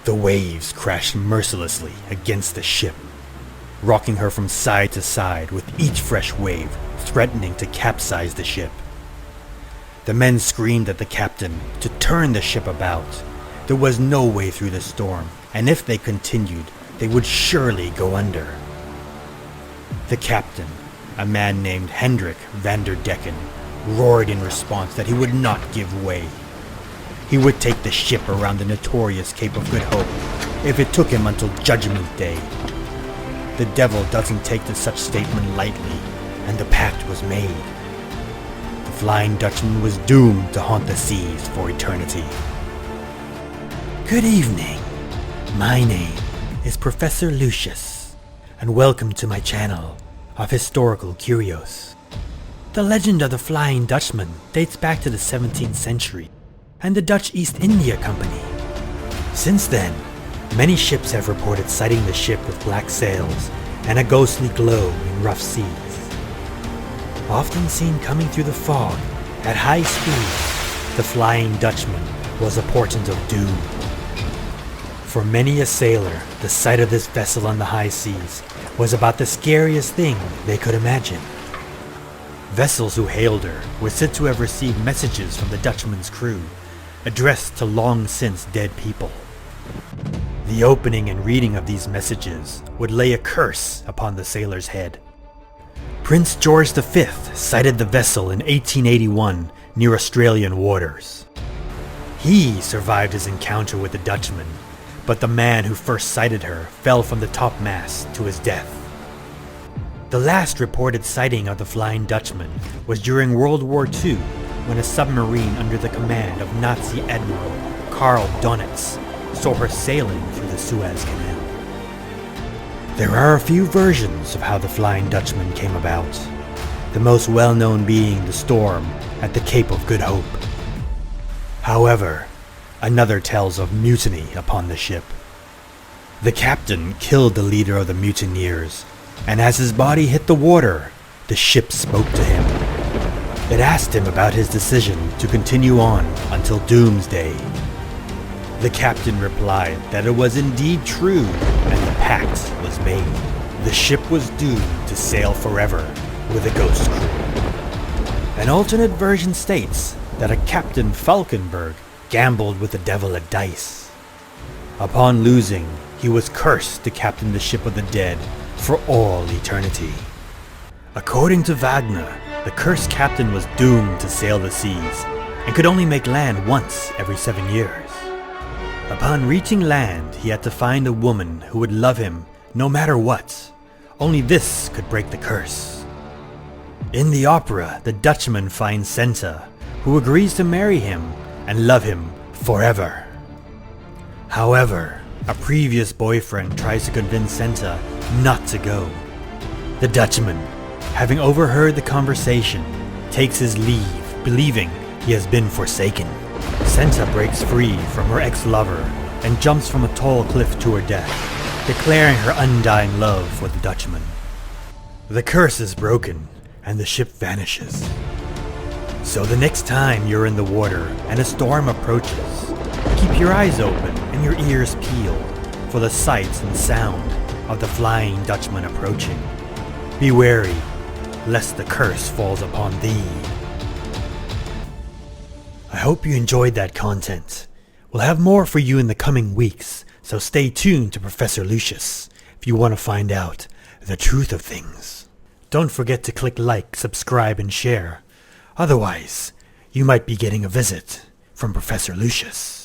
The waves crashed mercilessly against the ship, rocking her from side to side with each fresh wave threatening to capsize the ship. The men screamed at the captain to turn the ship about. There was no way through the storm, and if they continued, they would surely go under. The captain, a man named Hendrick Van der Decken, roared in response that he would not give way. He would take the ship around the notorious Cape of Good Hope if it took him until Judgment Day. The devil doesn't take to such statement lightly, and the pact was made. The Flying Dutchman was doomed to haunt the seas for eternity. Good evening. My name is Professor Lucius, and welcome to my channel of historical curios. The legend of the Flying Dutchman dates back to the 17th century and the Dutch East India Company. Since then, many ships have reported sighting the ship with black sails and a ghostly glow in rough seas. Often seen coming through the fog at high speed, the Flying Dutchman was a portent of doom. For many a sailor, the sight of this vessel on the high seas was about the scariest thing they could imagine. Vessels who hailed her were said to have received messages from the Dutchman's crew, addressed to long since dead people. The opening and reading of these messages would lay a curse upon the sailor's head. Prince George V sighted the vessel in 1881 near Australian waters. He survived his encounter with the Dutchman, but the man who first sighted her fell from the topmast to his death. The last reported sighting of the Flying Dutchman was during World War II, when a submarine under the command of Nazi Admiral Karl Donitz saw her sailing through the Suez Canal. There are a few versions of how the Flying Dutchman came about, the most well-known being the storm at the Cape of Good Hope. However, another tells of mutiny upon the ship. The captain killed the leader of the mutineers, and as his body hit the water, the ship spoke to him. It asked him about his decision to continue on until doomsday. The captain replied that it was indeed true, and the pact was made. The ship was doomed to sail forever with a ghost crew. An alternate version states that a Captain Falkenberg gambled with the devil at dice. Upon losing, he was cursed to captain the ship of the dead for all eternity. According to Wagner, the cursed captain was doomed to sail the seas and could only make land once every 7 years. Upon reaching land, he had to find a woman who would love him no matter what. Only this could break the curse. In the opera, the Dutchman finds Senta, who agrees to marry him and love him forever. However, a previous boyfriend tries to convince Senta not to go. The Dutchman, having overheard the conversation, takes his leave, believing he has been forsaken. Senta breaks free from her ex-lover and jumps from a tall cliff to her death, declaring her undying love for the Dutchman. The curse is broken, and the ship vanishes. So the next time you're in the water and a storm approaches, keep your eyes open and your ears peeled for the sights and sound of the Flying Dutchman approaching. Be wary, lest the curse falls upon thee. I hope you enjoyed that content. We'll have more for you in the coming weeks, so stay tuned to Professor Lucius if you want to find out the truth of things. Don't forget to click like, subscribe, and share. Otherwise, you might be getting a visit from Professor Lucius.